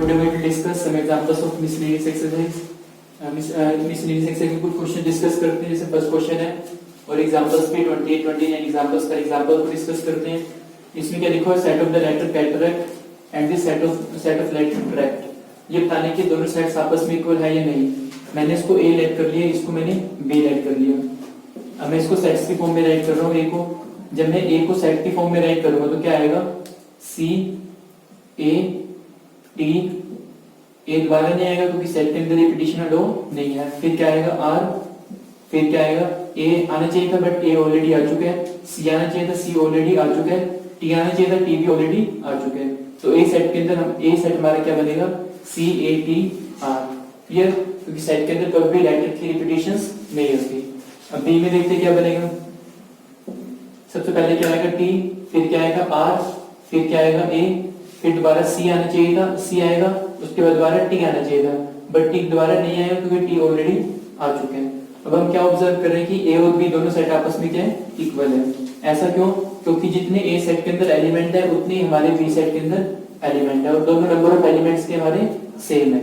Today we will discuss some examples of miscellaneous exercise. Miscellaneous exercise के कुछ question discuss करते हैं. जैसे फर्स्ट क्वेश्चन है और एग्जांपल्स पे 29 एग्जांपल्स का एग्जांपल को डिस्कस करते हैं. इसमें क्या लिखा है, set of the letter cataract and the set of letter tract. ये बताने कि दोनों सेट्स आपस में इक्वल है या नहीं. मैंने इसको ए लेट कर लिया, इसको मैंने बी लेट कर लिया. अब मैं इसको सेट्स की फॉर्म में राइट कर रहा हूँ. ए को जब मैं ए को सेट की फॉर्म में राइट करूंगा तो क्या आएगा, सी ए टी. ए दोबारा नहीं आएगा क्योंकि सेट के अंदर रिपीटिशन लो नहीं है. फिर क्या आएगा, आर. फिर क्या आएगा, ए आना चाहिए था बट ए ऑलरेडी आ चुका है. सी आना चाहिए था, सी ऑलरेडी आ चुका है. टी आना चाहिए था, टी भी ऑलरेडी आ चुका है. तो ए सेट के अंदर हम ए सेट हमारा क्या बनेगा, सी ए टी आर. क्लियर, क्योंकि सेट के अंदर कभी भी लेटर की रिपीटिशंस नहीं होती. अब बी में देखते क्या बनेगा. सबसे पहले क्या आएगा, टी. फिर क्या आएगा, आर. फिर क्या आएगा, ए. फिर दोबारा सी आना चाहिए था, सी आएगा. उसके बाद दोबारा टी आना चाहिए था बट टी दोबारा नहीं आएगा क्योंकि टी ऑलरेडी आ चुके हैं. अब हम क्या ऑब्जर्व कर रहे हैं कि ए और बी दोनों सेट आपस में क्या है, इक्वल है. ऐसा क्यों, क्योंकि जितने ए सेट के अंदर एलिमेंट है उतने ही हमारे बी सेट के अंदर एलिमेंट है और दोनों नंबर ऑफ एलिमेंट्स के हमारे सेम है.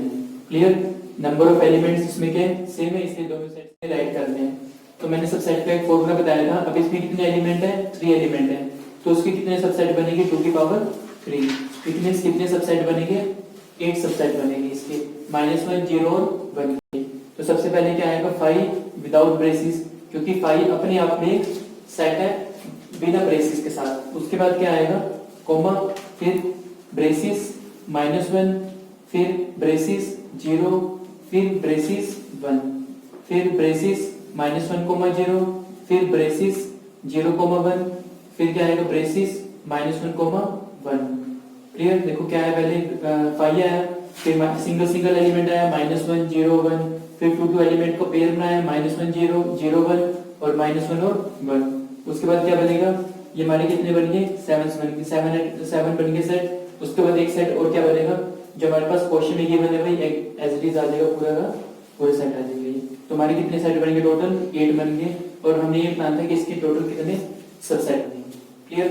क्लियर, नंबर ऑफ एलिमेंट्स इसमें क्या सेम है, इसलिए दोनों सेट से राइट करते हैं. तो मैंने सबसेट का एक फॉर्मूला बताया था. अब इसमें कितने एलिमेंट है, 3 एलिमेंट है. तो उसके कितने सबसेट बनेंगे, 2 की पावर 3. कितने सबसेट बनेंगे, 8 सबसेट बनेंगे इसके. -1 0 और 1. तो सबसे पहले क्या आएगा, 5 विदाउट ब्रेसेस, क्योंकि 5 अपने आप में एक सेट है बिना ब्रेसेस के साथ. उसके बाद क्या आएगा, कोमा, फिर ब्रेसेस -1, फिर ब्रेसेस 0, फिर ब्रेसेस 1, फिर ब्रेसेस -1, 0, फिर ब्रेसेस 0, 1, फिर क्या आएगा, ब्रेसेस -1, 1. क्लियर, देखो क्या है, पहले 5 आया, फिर सिंगल एलिमेंट आया -1 0 1, फिर 2 एलिमेंट को पेयर बनाया -1 0 0 1 और -1 और 1. उसके बाद क्या बनेगा, ये हमारे कितने बन गए, 7 बन गए सेट. उसके बाद एक सेट और क्या बनेगा, जो हमारे पास क्वेश्चन में ये बने भाई एज इट इज आ जाएगा, पूरा सेट आ जाएगा. तो हमारे कितने सेट बनेंगे, टोटल 8 बन गए. और हमने ये प्लान था कि इसके टोटल कितने सबसेट बनेंगे. क्लियर,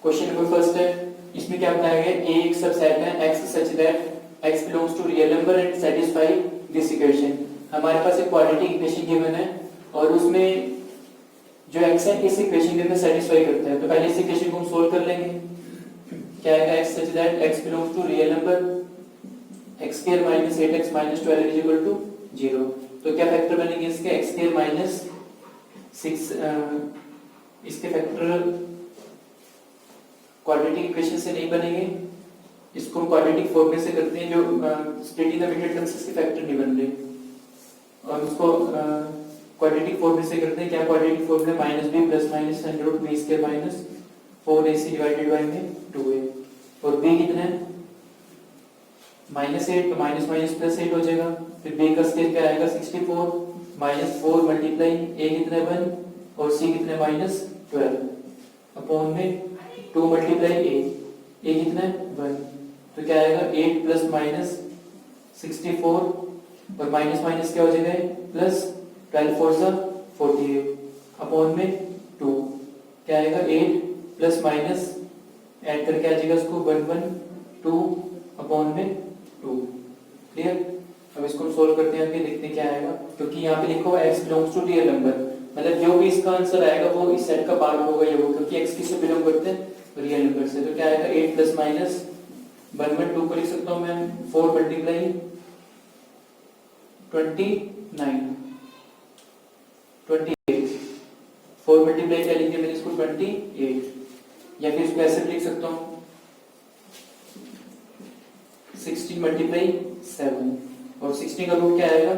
क्वेश्चन नंबर फर्स्ट है. इसमें क्या बताया गया, ए एक सबसेट है x such that x belongs to real number and satisfy this equation. हमारे पास एक क्वाड्रेटिक इक्वेशन गिवन है और उसमें जो x है इस इक्वेशन के अंदर सैटिस्फाई करता है. तो पहले इस इक्वेशन को हम सोल्व कर लेंगे. क्या आएगा, x such that x belongs to real number x square - 8x - 12 = 0. तो क्या फैक्टर बनेंगे इसके, x स्क्वायर - 6 इसके फैक्टर क्वाड्रेटिक इक्वेशन से नहीं बनेंगे. इसको हम क्वाड्रेटिक फॉर्म में से करते हैं, जो स्प्लिटिंग द मिडिल टर्म्स इसके फैक्टर नहीं बन रहे और उसको क्वाड्रेटिक फॉर्म में से करते हैं. क्या क्वाड्रेटिक फॉर्म है, -b + -√b² - 4ac / 2a. और b कितना है, -8, तो माइनस प्लस 8 हो जाएगा. फिर b का स्क्वायर क्या आएगा, 64 -4 मल्टीप्लाई a कितना है 1 और c कितना है -12 अपॉन में 2 मल्टीप्लाई a कितना है 1. तो क्या आएगा, 8 ± 64 और माइनस क्या हो जाएगा, प्लस 12 4 सा 48 अपॉन में 2. क्या आएगा, 8 प्लस माइनस ऐड करके आ जाएगा उसको 1 1 2 अपॉन में 2. क्लियर. अब इसको हम सोल्व करते हैं, आगे देखते हैं क्या आएगा. क्योंकि यहाँ पे लिखा हुआ x belongs to real number, मतलब जो भी इसका आंसर आएगा वो इस सेट का पार्ट होगा ये वो, क्योंकि x किससे बिलोंग करते हैं, रियल नंबर से. तो क्या आएगा, 8 प्लस माइनस 1 में 2 को लिख सकता हूं मैं, 4 मल्टीप्लाई 29 28 4 मल्टीप्लाई क्या लिख दिया मैंने इसको 28. या फिर इसको ऐसे लिख सकता हूं 16 मल्टीप्लाई 7 और 16 का रूट क्या आएगा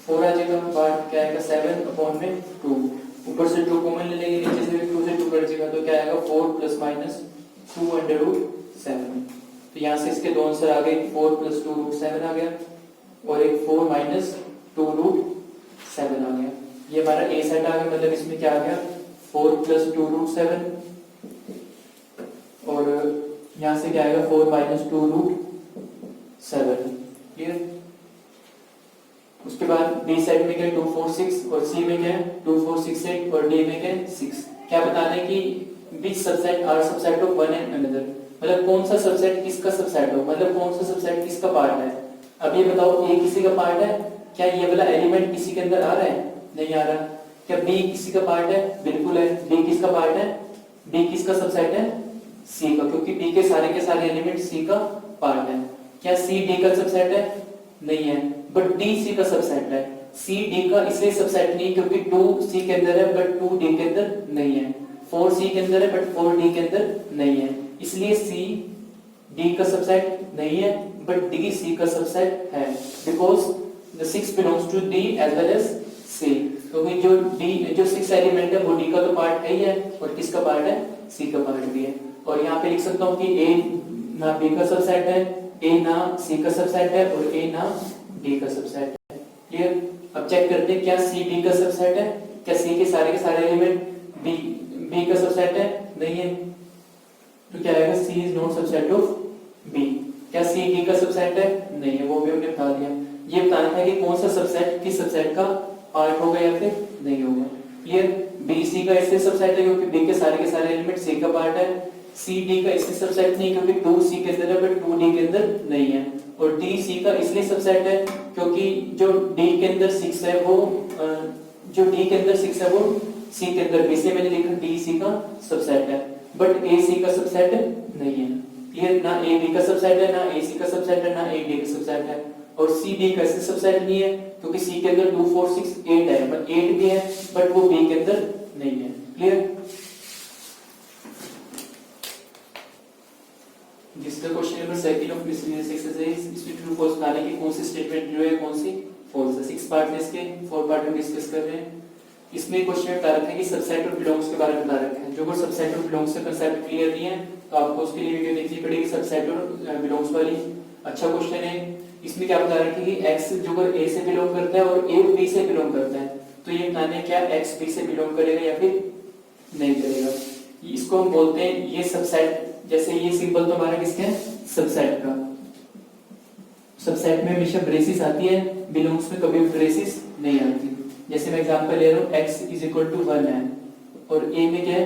4 आ जाएगा. बाद क्या आएगा 7 अपॉन में 2. ऊपर से 2 कॉमन ले लेंगे, नीचे से भी 2 से 2 कट जाएगा. तो क्या आएगा 4 + -2√7. तो यहाँ से इसके दो आंसर आ गए, 4 + 2√7 आ गया और एक 4 - 2√7 आ गया. ये हमारा ए सेट आ गया. मतलब इसमें क्या आ गया, 4 + 2√7 और यहाँ से क्या आएगा 4 - 2√7. क्लियर. उसके बाद बी सेट में क्या है 2 4 6 और सी में क्या है 2 4 6 8 और डी में क्या है 6. क्या बताना है कि which subset are subset of one and another. मतलब कौन सा सबसेट किसका सबसेट हो, मतलब कौन सा सबसेट किसका पार्ट है। अब ये बताओ ए किसी का पार्ट है, क्या ये वाला एलिमेंट किसी के अंदर आ रहा है, नहीं आ रहा। क्या बी किसी का पार्ट है, बिल्कुल है। बी किसका पार्ट है, बी किसका सबसेट है, सी का, क्योंकि बी के सारे एलिमेंट सी का पार्ट है। क्या सी डी का सबसेट है, नहीं है, बट डी सी का सबसेट है। सी डी का इसलिए सबसेट नहीं क्योंकि 2 सी के अंदर है बट 2 डी के अंदर नहीं है, 4 सी के अंदर है बट 4 डी के अंदर नहीं है, इसलिए सी डी का सबसेट नहीं है बट डी सी का सबसेट है, because the 6 belongs to D as well as C. क्योंकि जो 6 एलिमेंट है वो डी का तो पार्ट है ही है, और किसका पार्ट है, सी का पार्ट भी है। और यहाँ पे लिख सकता हूँ कि ए ना बी का सबसेट है, ए ना सी का सबसेट है, और ए ना डी का सबसेट है। क्लियर। अब चेक करते हैं क्या सी डी का सबसेट है, क्या सी के सारे एलिमेंट बी का सबसेट है, नहीं है, तो क्या आएगा, C is not subset of B. क्या सी डी का सबसेट है, नहीं है, वो भी हमने बता दिया। ये बताना था कि कौन सा सबसेट किस सबसेट का पार्ट होगा या फिर नहीं होगा। क्लियर। बी सी का इसलिए सबसेट है क्योंकि बी के सारे एलिमेंट सी का पार्ट है। सी डी का इसलिए सबसेट नहीं क्योंकि 2 सी के अंदर है बट 2 डी के अंदर नहीं है। और डी सी का इसलिए सबसेट है क्योंकि जो डी के अंदर 6 है वो सी के अंदर भी, इसलिए मैंने लिखा डी सी का सबसेट है, बट ए सी का सबसेट नहीं है। क्लियर। ना ए बी का सबसेट है, ना ए सी का सबसेट है, ना ए डी का सबसेट है। और सी डी का इसलिए सबसेट नहीं है क्योंकि सी के अंदर 2 4 6 8 है, बट 8 भी है बट वो बी के अंदर नहीं है। क्लियर। जिसका question number second of miscellaneous exercise, इसमें ट्रू फॉल्स बनाने की कौन सी स्टेटमेंट जो है कौन सी फॉल्स है। 6 पार्ट है इसके, 4 पार्ट में डिस्कस कर रहे हैं। इसमें क्वेश्चन में बता रखा है कि सबसेट और बिलोंग्स के बारे में बता रखा है। जो को सबसेट और बिलोंग्स का कांसेप्ट क्लियर नहीं है तो आपको उसके लिए वीडियो देखनी पड़ेगी सबसेट और बिलोंग्स वाली। अच्छा क्वेश्चन है। इसमें क्या बता रखा है कि x जो अगर a से बिलोंग करता है और a b से बिलोंग करता है, तो ये बताना है क्या x b से बिलोंग करेगा या फिर नहीं करेगा। इसको हम बोलते हैं ये सबसेट। जैसे ये सिंबल तो हमारा किसका है, सबसेट का। सबसेट में हमेशा ब्रेसिस आती है, बिलोंग्स में कभी ब्रेसिस नहीं आती। जैसे मैं एग्जांपल ले रहा हूं x = 1 है और a में क्या है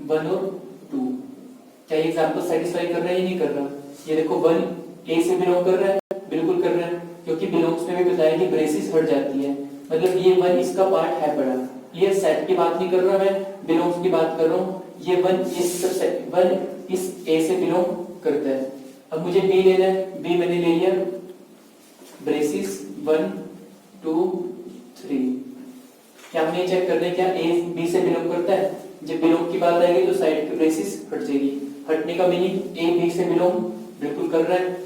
1 और 2। क्या ये एग्जांपल सेटिस्फाई कर रहा है या नहीं कर रहा। ये देखो 1 a से बिलोंग कर रहा है, बिल्कुल कर रहा है, क्योंकि बिलोंग्स में भी बताया कि ब्रेसिस हट जाती है, मतलब ये 1 इसका पार्ट है बड़ा। ये सेट की बात नहीं कर रहा मैं, बिलोंग्स की बात कर रहा हूं। ये 1 इस a से बिलोंग करता है। अब मुझे b लेना है, b मैंने ले लिया, ब्रेसिस 1 2 3। क्या हमें चेक करना है क्या a b से बिलोंग करता है। जब बिलोंग की बात आएगी तो साइड की ब्रेसिस हट जाएगी। हटने का मीनिंग a b से बिलोंग बिल्कुल कर रहा है।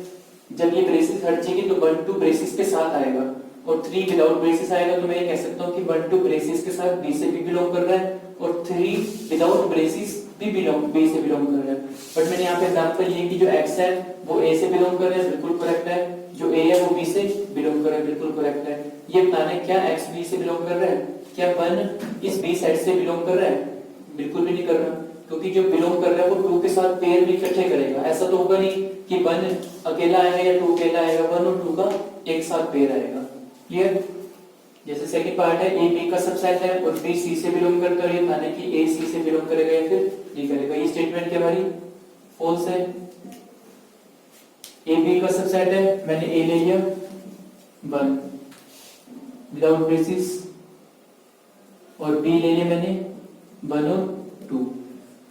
जब ये ब्रेसिस हट जाएगी तो 1 2 ब्रेसिस के साथ आएगा और 3 विदाउट ब्रेसिस आएगा, तो मैं ये कह सकता हूँ कि 1 2 ब्रेसिस के साथ b से भी बिलोंग कर रहा है और 3 विदाउट ब्रेसिस भी b से बिलोंग कर रहा है। बट मैंने यहाँ पे एग्जांपल ये कि जो x है वो a से बिलोंग कर रहा है, बिल्कुल करेक्ट है। जो a है वो b से बिलोंग कर रहा है, बिल्कुल करेक्ट है। ये बताना है क्या x b से बिलोंग कर रहा है, क्या 1 इस b सेट से बिलोंग कर रहा है, बिल्कुल भी नहीं कर रहा, क्योंकि जो बिलोंग कर रहा है वो 2 के साथ पेयर भी इकट्ठे करेगा। ऐसा तो होगा नहीं कि 1 अकेला आएगा या 2 अकेला आएगा, 1 और 2 का एक साथ पेयर आएगा। क्लियर। जैसे सेकंड पार्ट है a b का सबसेट है और b c से बिलोंग करता है, माने कि a c से बिलोंग करेगा या फिर नहीं करेगा। ये स्टेटमेंट क्या हमारी फॉल्स है। a b का सबसेट है, मैंने a ले लिया 1 विदाउट ब्रेसिस, और b ले लिया मैंने 1 और 2।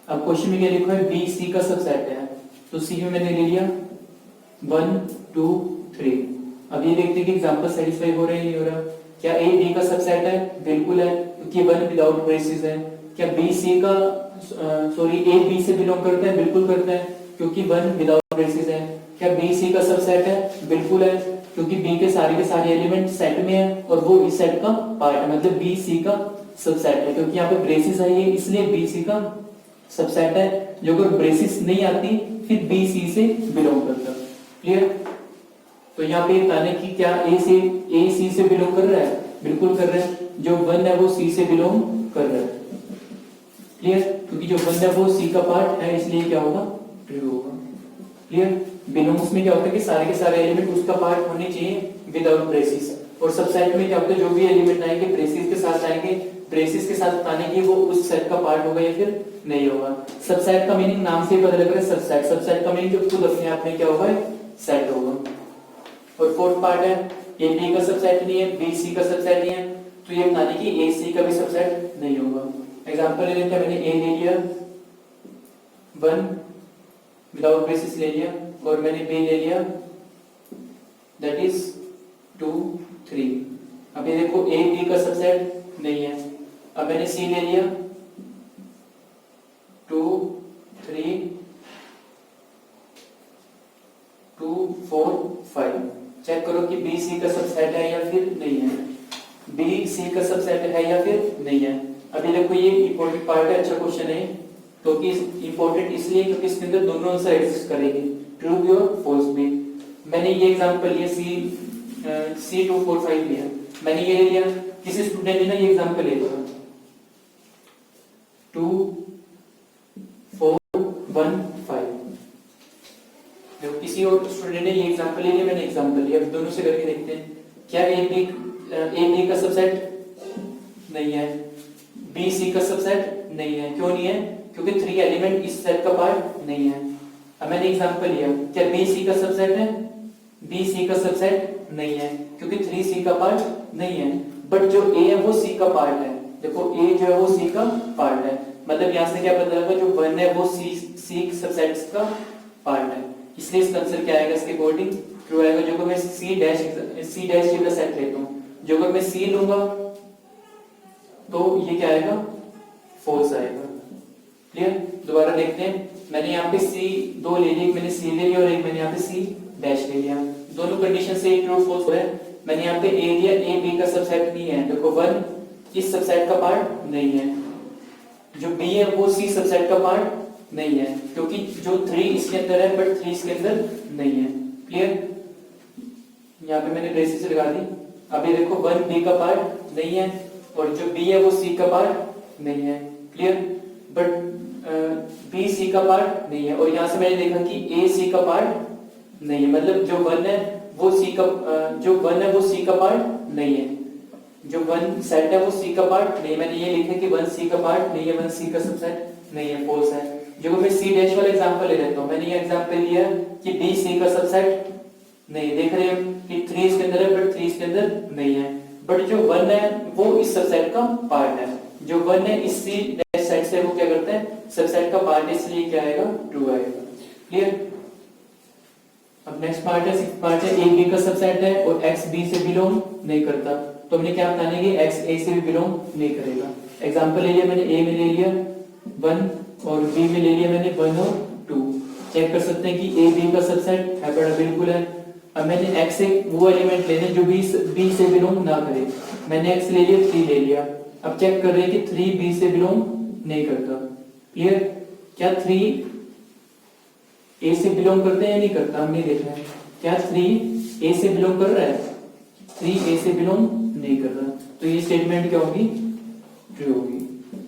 अब क्वेश्चन में क्या लिखा है, b c का सबसेट है, तो c में मैंने ले लिया 1 2 3। अब ये देखते हैं कि एग्जांपल सेटिस्फाई हो रहा है नहीं हो रहा। क्या a b का सबसेट है, बिल्कुल है, क्योंकि 1 विदाउट ब्रेसिस है। क्या b c का a b से बिलोंग करता है, बिल्कुल करता है, क्योंकि 1 विदाउट ब्रेसिस है। क्या b c का सबसेट है, बिल्कुल है, क्योंकि b के सारे एलिमेंट सेट में है और वो इस सेट का पार्ट है, मतलब b c का सबसेट है। क्योंकि यहाँ पे ब्रेसिस आई है इसलिए b c का सबसेट है। जो अगर ब्रेसिस नहीं आती फिर b c से बिलोंग करता। क्लियर। तो यहाँ पे बताने की क्या a c से बिलोंग कर रहा है, बिल्कुल कर रहा है। जो 1 है वो c से बिलोंग कर रहा है। क्लियर। क्योंकि जो 1 है वो c का पार्ट है, इसलिए क्या होगा, ट्रू होगा। क्लियर। बिलोंग्स में क्या होता है कि सारे के सारे एलिमेंट उसका पार्ट होने चाहिए विदाउट ब्रेसिस, और सबसेट में क्या होता है जो भी एलिमेंट आएंगे ब्रेसिस के साथ आएंगे ब्रेसेस के साथ बताने की वो उस सेट का पार्ट होगा या फिर नहीं होगा। सबसेट का मीनिंग नाम से ही पता लग रहा है, सबसेट। सबसेट का मीनिंग जो खुद अपने आप में क्या होगा, सेट होगा। और फोर्थ पार्ट है ए बी का सबसेट नहीं है, बी सी का सबसेट नहीं है, तो ये बताने की ए सी का भी सबसेट नहीं होगा। एग्जांपल ले लेते हैं, मैंने ए ले लिया 1 विदाउट ब्रेसेस ले लिया, और मैंने बी ले लिया दैट इज 2 3। अब ये देखो ए बी का सबसेट नहीं है। अब मैंने सी ले लिया 2 3 2 4 5। चेक करो कि बी सी का सबसेट है या फिर नहीं है, बी सी का सबसेट है या फिर नहीं है। अभी देखो ये इंपॉर्टेंट पार्ट है, अच्छा क्वेश्चन है, तो कि इंपॉर्टेंट इसलिए क्योंकि इसके अंदर दोनों आंसर एग्जिस्ट करेंगे, ट्रू भी और फॉल्स भी। मैंने ये एग्जांपल लिया सी 2 4 5 लिया, मैंने ये ले लिया, किसी स्टूडेंट ने ना ये एग्जांपल ले लिया 2 4 1 5। जब किसी और स्टूडेंट ने ये एग्जांपल ले लिया, मैंने एग्जांपल लिया, अब दोनों से करके देखते हैं। क्या ए बी का सबसेट नहीं है, बी सी का सबसेट नहीं है। क्यों नहीं है? क्योंकि 3 एलिमेंट इस सेट का पार्ट नहीं है। अब मैंने एग्जांपल लिया, क्या बी सी का सबसेट है? बी सी का सबसेट नहीं है क्योंकि 3 सी का पार्ट नहीं है। बट जो ए है वो सी का पार्ट है। देखो ए जो है वो सी का पार्ट है, मतलब यहां से क्या पता लगा, जो 1 है वो सी सबसेट्स का पार्ट है, इसलिए इसका आंसर क्या आएगा, इसके अकॉर्डिंग ट्रू आएगा। जो अगर मैं सी डैश का सेट लेता हूं, जो अगर मैं सी लूंगा तो ये क्या आएगा, फॉल्स आएगा। क्लियर? दोबारा देखते हैं, मैंने यहाँ पे सी 2 ले ली, एक मैंने सी ले लिया और एक मैंने यहाँ पे सी डैश ले लिया, दोनों कंडीशन से ट्रू फॉल्स है। मैंने यहाँ पे ए लिया, ए बी का सबसेट नहीं है, देखो 1 इस सबसेट का पार्ट नहीं है, जो बी है वो सी सबसेट का पार्ट नहीं है, क्योंकि जो 3 इसके अंदर है बट 3 इसके अंदर नहीं है। क्लियर? यहाँ पे मैंने ब्रेसेस लगा दी। अभी देखो 1 बी का पार्ट नहीं है और जो बी है वो सी का पार्ट नहीं है। क्लियर? बट बी सी का पार्ट नहीं है, और यहां से मैंने देखा कि ए सी का पार्ट नहीं है, मतलब जो 1 है वो सी का जो 1 है वो सी का पार्ट नहीं है, जो 1 सेट है वो सी का पार्ट नहीं। मैंने ये लिखा कि 1 सी का पार्ट नहीं है, 1 सी का सबसेट नहीं है, फॉल्स है। जो मैं सी डैश वाला एग्जांपल ले लेता हूं, मैंने ये एग्जांपल लिया कि बी सी का सबसेट नहीं, देख रहे हैं कि 3 इसके अंदर है बट 3 इसके अंदर नहीं है, बट जो 1 है वो इस सबसेट का पार्ट है, जो 1 है इस सी डैश सेट से वो क्या करता है, सबसेट का पार्ट है, इसलिए क्या आएगा, ट्रू आएगा। क्लियर? अब नेक्स्ट पार्ट है, सिक्स्थ पार्ट है, ए बी का सबसेट है और एक्स बी से बिलोंग नहीं करता, तो हमने क्या बताना है कि एक्स ए से भी बिलोंग नहीं करेगा। एग्जांपल ले लिया मैंने, ए में ले लिया 1 और बी में ले लिया मैंने 1 और 2। चेक कर सकते हैं कि ए बी का सबसेट है, बड़ा बिल्कुल है। अब मैंने एक्स से वो एलिमेंट लेने जो बी से बिलोंग ना करे, मैंने एक्स ले लिया 3 ले लिया। अब चेक कर रहे हैं कि 3 बी से बिलोंग नहीं करता। क्लियर? क्या 3 ए से बिलोंग करते हैं या नहीं करता, हमने देखना है। क्या 3 ए से बिलोंग कर रहा है? 3 ए से बिलोंग नहीं कर रहा, तो ये स्टेटमेंट क्या होगी, ट्रू होगी।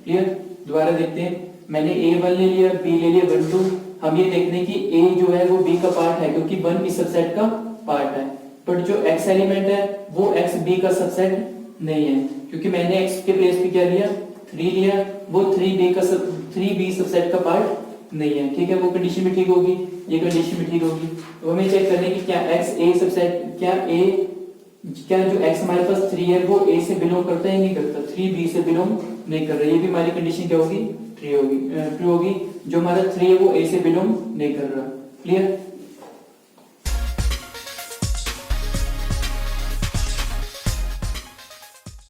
क्लियर? दोबारा देखते हैं, मैंने A1 ले लिया, B ले लिया 1 2। हम ये देखते हैं कि A जो है वो B का पार्ट है क्योंकि 1 इस सबसेट का पार्ट है, बट जो X एलिमेंट है वो X B का सबसेट नहीं है, क्योंकि मैंने X के प्लेस पे क्या लिया, 3 लिया, वो 3B सबसेट का पार्ट नहीं है। ठीक है, वो कंडीशन भी ठीक होगी, ये कंडीशन भी ठीक होगी। तो हमें चेक करने की क्या X A सबसेट, क्या जो X हमारे पास 3 है वो A से बिलोंग करता है नहीं करता, 3 B से बिलोंग नहीं कर रहा, ये भी हमारी कंडीशन क्या होगी, ट्रू होगी। जो हमारा 3 है वो A से बिलोंग नहीं कर रहा। क्लियर?